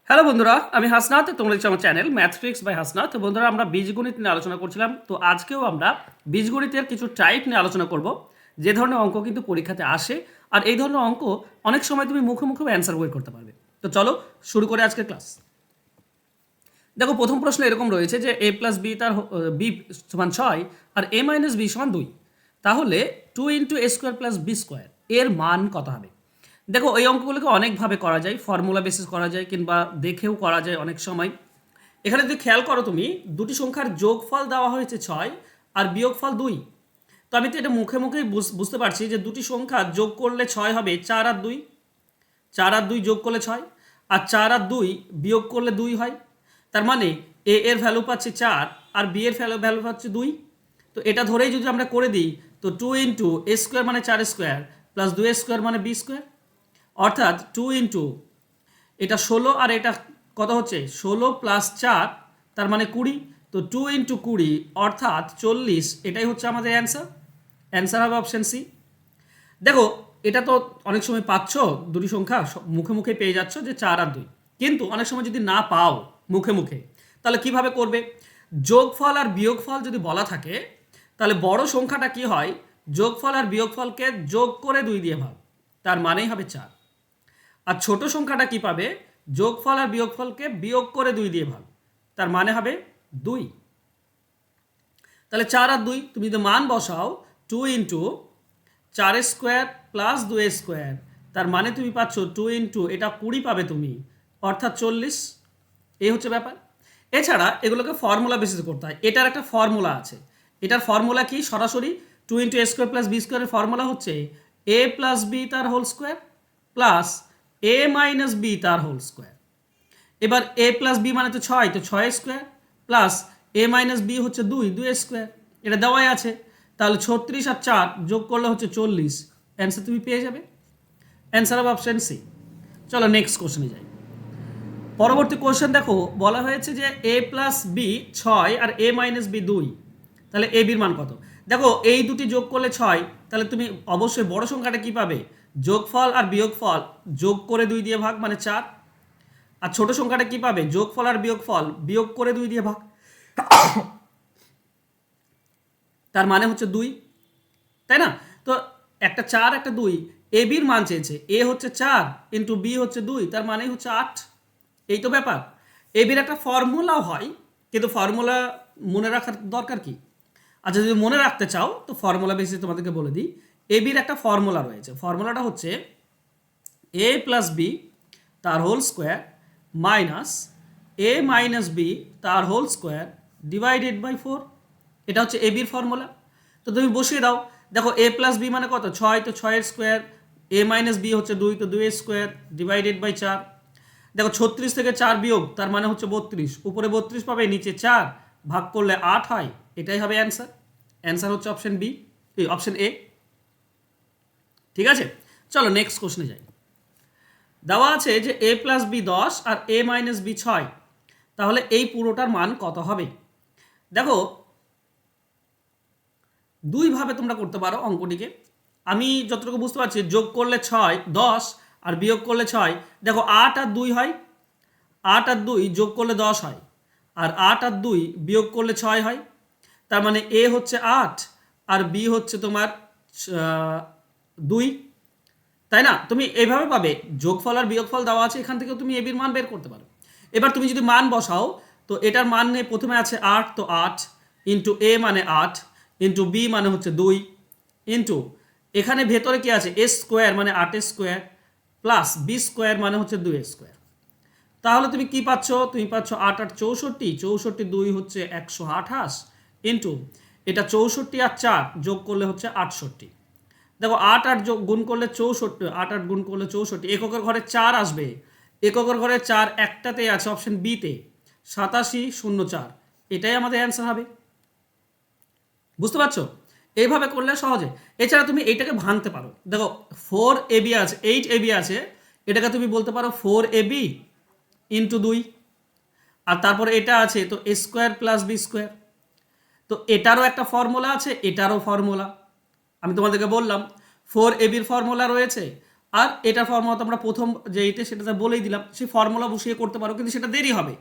Hello বন্ধুরা, আমি হাসনাত। তোমরা দেখছো আমার চ্যানেল ম্যাথট্রিক্স বাই হাসনাত। তো বন্ধুরা, আমরা বীজগণিত নিয়ে আলোচনা করছিলাম। তো আজকেও আমরা বীজগণিতের কিছু টাইপ নিয়ে আলোচনা করব, যে ধরনের অঙ্ক কিন্তু পরীক্ষাতে আসে। আর এই ধরনের অঙ্ক অনেক সময় তুমি মুখে মুখে অ্যান্সার বের করতে পারবে। তো চলো শুরু করে আজকের ক্লাস। দেখো, প্রথম প্রশ্ন এরকম রয়েছে যে এ প্লাস বি তার বি সমান 6 আর এ মাইনাস বি সমান 2, তাহলে 2 ইন্টু এ স্কোয়ার প্লাস বি স্কোয়ার এর মান কত হবে? দেখো, এই অঙ্কগুলোকে অনেকভাবে করা যায়, ফর্মুলা বেসিস করা যায় কিংবা দেখেও করা যায় অনেক সময়। এখানে যদি খেয়াল করো, তুমি দুটি সংখ্যার যোগফল দেওয়া হয়েছে 6 আর বিয়োগফল 2। তো আমি তো এটা মুখে মুখেই বুঝতে পারছি যে দুটি সংখ্যা যোগ করলে 6 হবে 4 আর 2, 4 আর 2 যোগ করলে 6, আর 4 আর 2 বিয়োগ করলে 2 হয়। তার মানে এ এর ভ্যালু পাচ্ছে 4 আর বি এর ভ্যালু পাচ্ছে 2। তো এটা ধরেই যদি আমরা করে দিই, তো 2 ইন্টু এ স্কোয়ার মানে 4 স্কোয়ার প্লাস 2 স্কোয়ার মানে বি স্কোয়ার, অর্থাৎ 2 ইন্টু এটা 16 আর এটা কত হচ্ছে 16 প্লাস 4, তার মানে 20। তো 2 ইন্টু 20 অর্থাৎ 40, এটাই হচ্ছে আমাদের অ্যান্সার। অ্যান্সার হবে অপশন সি। দেখো, এটা তো অনেক সময় পাচ্ছ দুটি সংখ্যা মুখে মুখে পেয়ে যাচ্ছ যে 4 আর 2, কিন্তু অনেক সময় যদি না পাও মুখে মুখে, তাহলে কিভাবে করবে? যোগফল আর বিয়োগফল যদি বলা থাকে, তাহলে বড় সংখ্যাটা কি হয়, যোগফল আর বিয়োগফলকে যোগ করে 2 দিয়ে ভাগ, তার মানেই হবে 4। আর ছোট সংখ্যাটা কি পাবে, যোগফল আর বিয়োগফলকে বিয়োগ করে 2 দিয়ে ভাগ, তার মানে হবে 2। তাহলে 4 আর 2 তুমি যদি মান বসাও, 2 ইন্টু 4 স্কোয়ার প্লাস 2 স্কোয়ার, তার মানে তুমি পাচ্ছ 2 ইন্টু এটা 20 পাবে তুমি, অর্থাৎ 40। এই হচ্ছে ব্যাপার। এছাড়া এগুলোকে ফর্মুলা বেসিস করতে হয়। এটার একটা ফর্মুলা আছে। এটার ফর্মুলা কি? সরাসরি 2 ইন্টু এ স্কোয়ার প্লাস বি স্কোয়ারের ফর্মুলা হচ্ছে এ প্লাস বি তার হোল স্কোয়ার প্লাস এ মাইনাস বি তার হোল স্কোয়ার। এবার এ প্লাস বি মানে তো 6, তো 6 স্কোয়ার প্লাস এ মাইনাস বি হচ্ছে 2, 2 স্কোয়ার, এটা দেওয়াই আছে। তাহলে 36 আর 4 যোগ করলে হচ্ছে 40, অ্যান্সার তুমি পেয়ে যাবে। অ্যান্সার হবে অপশন সি। চলো নেক্সট কোশ্চেনে যাই। পরবর্তী কোশ্চেন দেখো, বলা হয়েছে যে এ প্লাস বি 6 আর এ মাইনাস বি 2, তাহলে এ বির মান কত? দেখো, এই দুটি যোগ করলে 6, তাহলে তুমি অবশ্যই বড় সংখ্যাটা কি পাবে, যোগফল আর বিয়োগফল যোগ করে 2 দিয়ে ভাগ মানে 4। আর ছোট সংখ্যাটা কি পাবে, যোগফল আর বিয়োগফল বিয়োগ করে 2 দিয়ে ভাগ, তার মানে হচ্ছে 2, তাই না? তো একটা 4 একটা 2, এ বির মান চেয়েছে, এ হচ্ছে 4 ইন্টু বি হচ্ছে 2, তার মানে হচ্ছে 8। এই তো ব্যাপার। এ বির একটা ফর্মুলাও হয়, কিন্তু ফর্মুলা মনে রাখার দরকার কি? আচ্ছা, যদি মনে রাখতে চাও তো ফর্মুলা বেসিস তোমাদেরকে বলে দিই। এ বির একটা ফর্মুলা রয়েছে, ফর্মুলাটা হচ্ছে এ প্লাস বি তার হোল স্কোয়ার মাইনাস এ মাইনাস বি তার হোল স্কোয়ার ডিভাইডেড বাই 4। এটা হচ্ছে এ বির ফর্মুলা। তো তুমি বসিয়ে দাও। দেখো, এ প্লাস বি মানে কত, 6, তো 6 স্কোয়ার, এ মাইনাস বি হচ্ছে 2, তো 2 স্কোয়ার ডিভাইডেড বাই 4। দেখো, 36 থেকে 4 বিয়োগ, তার মানে হচ্ছে 32, উপরে 32 পাবে, নিচে 4, ভাগ করলে 8 হয়, এটাই হবে অ্যান্সার। অ্যান্সার হচ্ছে অপশন বি, অপশন এ। ঠিক আছে, চলো নেক্সট কোশ্চেনে যাই। দেওয়া আছে যে এ প্লাস বি 10 আর এ মাইনাস বি 6, তাহলে এই পুরোটার মান কত হবে? দেখো, দুইভাবে তোমরা করতে পারো অঙ্কটিকে। আমি যতটুকু বুঝতে পারছি, যোগ করলে 10 আর বিয়োগ করলে 6, দেখো 8 আর 2 হয়, 8 আর 2 যোগ করলে 10 হয়, আর 8 আর 2 বিয়োগ করলে 6 হয়। তার মানে এ হচ্ছে 8 আর বি হচ্ছে তোমার 2, তাই না? তুমি এইভাবে পাবে, যোগফল আর বিয়োগফল দেওয়া আছে, এখান থেকেও তুমি এ বির মান বের করতে পারো। এবার তুমি যদি মান বসাও, তো এটার মান নিয়ে প্রথমে আছে 8, তো 8 ইন্টু এ মানে 8 ইন্টু বি মানে হচ্ছে 2 ইন্টু এখানে ভেতরে কি আছে, এ স্কোয়ার মানে 8 স্কোয়ার প্লাস বি স্কোয়ার মানে হচ্ছে 2 স্কোয়ার। তাহলে তুমি কি পাচ্ছ, তুমি পাচ্ছ 8 8 64, 64 2 হচ্ছে 128 ইন্টু এটা 64 আর 4 যোগ করলে হচ্ছে 68। দেখো, 8 8 যোগ গুণ করলে 64, 8 8 গুণ করলে 64, এককের ঘরে 4 আসবে, এককের ঘরে 4 একটাতেই আছে অপশন বিতে, 8704, এটাই আমাদের অ্যান্সার হবে। বুঝতে পারছো? এইভাবে করলে সহজে। এছাড়া তুমি এইটাকে ভাঙতে পারো। দেখো, 4ab আছে, 8ab আছে, এটাকে তুমি বলতে পারো 4ab ইন্টু 2, আর তারপরে এটা আছে তো এ স্কোয়ার প্লাস বি স্কোয়ার। তো এটারও একটা ফর্মুলা আছে, এটারও ফর্মুলা আমি তোমাদেরকে বললাম। 4ab এর ফর্মুলা রয়েছে, আর এটা ফর্মুলা তো আমরা প্রথম যে এইটা সেটাতে বলেই দিলাম, সেই ফর্মুলা বসিয়ে করতে পারো, কিন্তু সেটা দেরি হবে।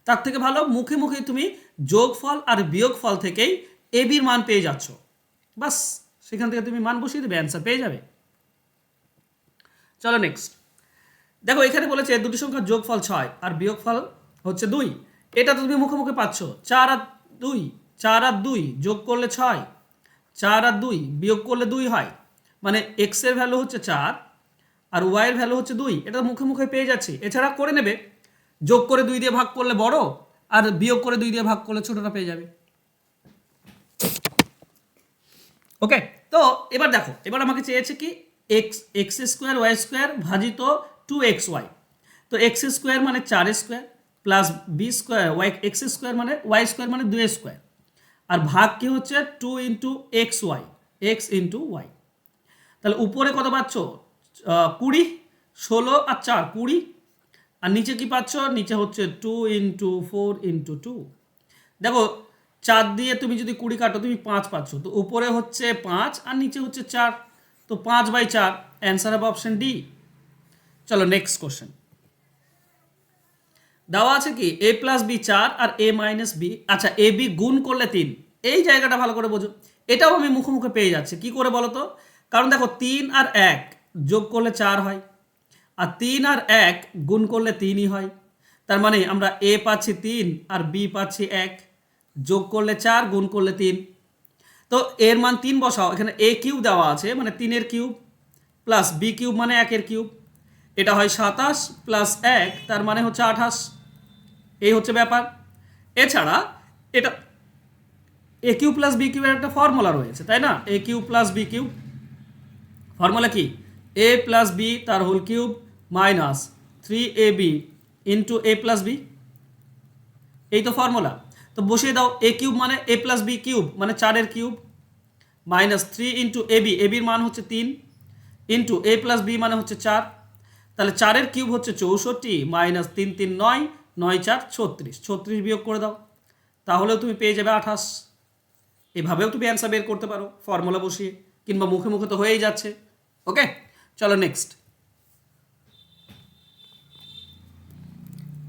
তার থেকে ভালো মুখে মুখে তুমি যোগফল আর বিয়োগফল থেকেই এবির মান পেয়ে যাচ্ছ, বাস সেখান থেকে তুমি মান বসিয়ে দেবে, অ্যান্সার পেয়ে যাবে। চলো নেক্সট দেখো, এখানে বলেছে দুটি সংখ্যার যোগফল 6 আর বিয়োগফল হচ্ছে 2। এটা তো তুমি মুখে মুখে পাচ্ছ, 4 আর 2, 4 আর 2 যোগ করলে 6, 4 আর 2 বিয়োগ করলে 2 হয়, মানে এক্স এর ভ্যালু হচ্ছে 4 আর ওয়াই এর ভ্যালু হচ্ছে 2। এটা মুখে মুখে পেয়ে যাচ্ছি। এছাড়া করে নেবে, যোগ করে 2 দিয়ে ভাগ করলে বড়, আর বিয়োগ করে 2 দিয়ে ভাগ করলে ছোটটা পেয়ে যাবে। ওকে, তো এবার দেখো, এবার আমাকে চেয়েছে কি এক্স স্কোয়ার ওয়াই স্কোয়ার ভাজিত 2xy। তো এক্স স্কোয়ার মানে 4 square plus b square y, x square মানে ওয়াই স্কোয়ার মানে 2 স্কোয়ার, আর ভাগ কি হচ্ছে 2 into x y, x into y. তাহলে উপরে কত পাচ্ছ 20, 16 আর 4 20, আর নিচে কি পাচ্ছ, নিচে হচ্ছে 2 ইন্টু 4 ইন্টু 2। দেখো 4 দিয়ে তুমি যদি 20 কাটো তুমি 5 পাচ্ছ, তো উপরে হচ্ছে 5 আর নিচে হচ্ছে 4, তো 5/4, অ্যান্সার হবে অপশন ডি। চলো নেক্সট কোশ্চেন। দেওয়া আছে কি a প্লাস বি 4 আর a মাইনাস বি, আচ্ছা এ বি গুণ করলে 3। এই জায়গাটা ভালো করে বোঝো, এটাও আমি মুখে মুখে পেয়ে যাচ্ছি। কি করে বলো তো, কারণ দেখো 3 আর 1 যোগ করলে 4 হয়, আর 3 আর 1 গুণ করলে 3ই হয়। তার মানে আমরা a পাচ্ছি 3 আর b পাচ্ছি 1, যোগ করলে 4 গুণ করলে 3। তো এর মান 3 বসাও, এখানে a কিউব দেওয়া আছে মানে 3 এর কিউব, প্লাস বি কিউব মানে 1 এর কিউব, এটা হয় 27 প্লাস 1 তার মানে হচ্ছে 28। এই হচ্ছে ব্যাপার। এছাড়া এটা এ কিউ প্লাস বি কিউবের একটা ফর্মুলা রয়েছে, তাই না? A cube plus B cube formula কি, এ প্লাস বি তার whole cube minus 3ab into A plus B, এই তো ফর্মুলা। তো বসিয়ে দাও, এ কিউব মানে এ প্লাস বি কিউব মানে 4 কিউব, মাইনাস 3 ইন্টু এবি, এবির মান হচ্ছে 3, ইন্টু এ প্লাস বি মানে হচ্ছে 4। তাহলে 4 কিউব হচ্ছে 64, মাইনাস 3 3 9, 9 4 36, 36 বিয়োগ করে দাও, তাহলেও তুমি পেয়ে যাবে 28। এভাবেও তুমি অ্যান্সার বের করতে পারো ফর্মুলা বসিয়ে, কিংবা মুখে মুখে তো হয়েই যাচ্ছে। ওকে, চলো নেক্সট।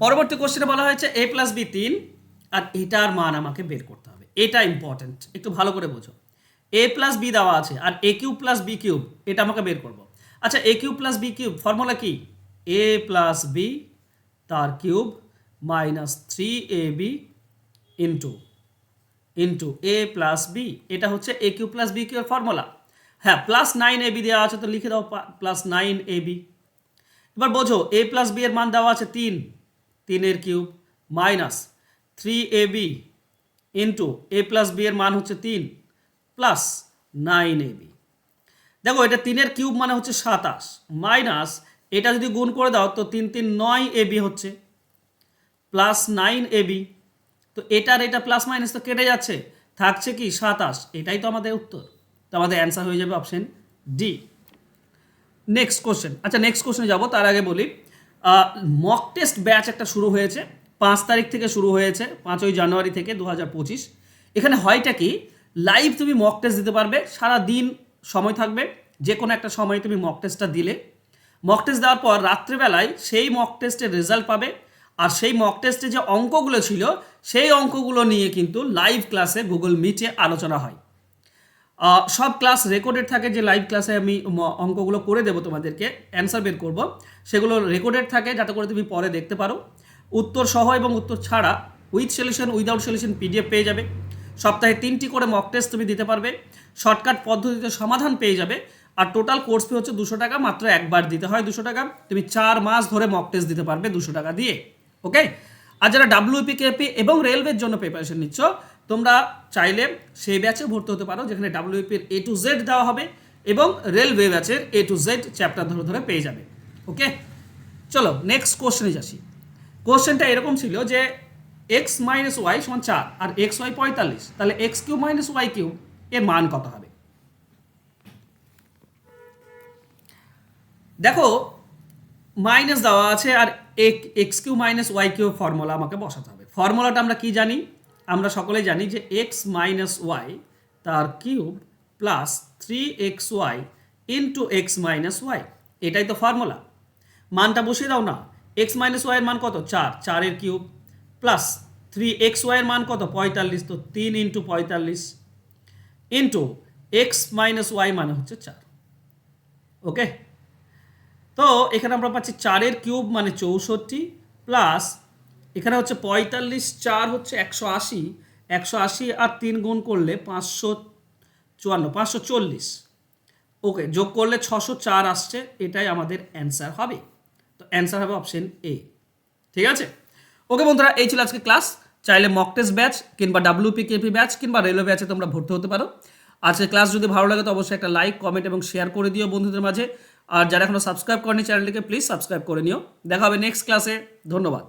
পরবর্তী কোশ্চেনে বলা হয়েছে a প্লাস বি 3 আর এটার মান আমাকে বের করতে হবে। এটা ইম্পর্টেন্ট, একটু ভালো করে বোঝো। a প্লাস বি দেওয়া আছে আর A cube plus B cube, এটা আমাকে বের করবো। আচ্ছা A cube plus B cube formula কি, a প্লাস বি তার cube minus 3ab into into A plus B, এটা হচ্ছে এ কিউ প্লাস বি কিউর ফর্মুলা। হ্যাঁ, প্লাস 9ab দেওয়া আছে তো লিখে দাও প্লাস 9ab। এবার বোঝো এ প্লাস বি এর মান দেওয়া আছে 3, 3 cube minus 3ab into A plus B এর মান হচ্ছে 3 প্লাস 9ab। দেখো এটা 3 কিউব মানে হচ্ছে 27, মাইনাস এটা যদি গুণ করে দাও তো 3 3 9ab হচ্ছে প্লাস 9ab। তো এটার এটা প্লাস মাইনাস তো কেটে যাচ্ছে, থাকছে কি 27, এটাই তো আমাদের উত্তর। তো আমাদের অ্যান্সার হয়ে যাবে অপশন ডি। Next question. আচ্ছা নেক্সট কোশ্চেনে যাবো, তার আগে বলি মক টেস্ট ব্যাচ একটা শুরু হয়েছে, 5 তারিখ থেকে শুরু হয়েছে, 5ই জানুয়ারি থেকে 2025। এখানে হয়টা কি, লাইভ তুমি মক টেস্ট দিতে পারবে, সারা দিন সময় থাকবে, যে কোনো একটা সময় তুমি মক টেস্টটা দিলে, মক টেস্ট দেওয়ার পর রাত্রেবেলায় সেই মক টেস্টের রেজাল্ট পাবে, আর সেই মক টেস্টে যে অঙ্কগুলো ছিল সেই অঙ্কগুলো নিয়ে কিন্তু লাইভ ক্লাসে গুগল মিটে আলোচনা হয়। সব ক্লাস রেকর্ডেড থাকে, যে লাইভ ক্লাসে আমি অঙ্কগুলো করে দেবো তোমাদেরকে, অ্যান্সার বের করব, সেগুলো রেকর্ডেড থাকে যাতে করে তুমি পরে দেখতে পারো। উত্তর সহ এবং উত্তর ছাড়া with solution without solution PDF পেয়ে যাবে। সপ্তাহে 3টি করে মক টেস্ট তুমি দিতে পারবে, শর্টকাট পদ্ধতিতে সমাধান পেয়ে যাবে। আর টোটাল কোর্স ফি হচ্ছে 200 টাকা, মাত্র একবার দিতে হয় 200 টাকা। তুমি 4 মাস ধরে মক টেস্ট দিতে পারবে 200 টাকা দিয়ে। ওকে, আর যারা ডাব্লিউপি কেপি এবং রেলওয়ের জন্য প্রিপারেশন নিচ্ছ, তোমরা চাইলে সেই ব্যাচে ভর্তি হতে পারো, যেখানে ডাব্লিউপির A to Z দেওয়া হবে এবং রেলওয়ে ব্যাচের A to Z চ্যাপ্টার ধরে ধরে পেয়ে যাবে। ওকে, চলো নেক্সট কোশ্চেনে যাচ্ছি। কোশ্চেনটা এরকম ছিল যে x মাইনাস ওয়াই সমান 4 আর এক্স ওয়াই 45, তাহলে X cube minus Y cube এর মান কত হবে? দেখো মাইনাস দেওয়া আছে আর X cube minus Y cube formula আমাকে বসাতে হবে। ফর্মুলাটা আমরা কি জানি, আমরা সকলেই জানি যে এক্স মাইনাস ওয়াই তার cube plus 3xy into x minus y, এটাই তো ফর্মুলা। মানটা বসিয়ে দাও না। এক্স মাইনাস ওয়াই এর মান কত? 4, 4 কিউব প্লাস 3xy এর মান কত? 45, তো 3 into 45 into x minus y মানে হচ্ছে 4। ওকে, তো এখানে আমরা পাচ্ছি 4 কিউব মানে 64 প্লাস এখানে হচ্ছে 45, 4 হচ্ছে 180, 180 আর 3 গুণ করলে 554, 540। ওকে, যোগ করলে 604 আসছে, এটাই আমাদের অ্যান্সার হবে। তো অ্যান্সার হবে অপশন এ। ঠিক আছে, ওকে বন্ধুরা, এই ছিল আজকে ক্লাস। চাইলে মক টেস্ট ব্যাচ কিংবা WPKP ব্যাচ কিংবা রেলওয়ে ব্যাচে তোমরা ভর্তি হতে পারো। আজকে ক্লাস যদি ভালো লাগে তো অবশ্যই একটা লাইক, কমেন্ট এবং শেয়ার করে দিও বন্ধুদের মাঝে। আর যারা এখনো সাবস্ক্রাইব করেনি চ্যানেলটিকে প্লিজ সাবস্ক্রাইব করে নিও। দেখা হবে নেক্সট ক্লাসে। ধন্যবাদ।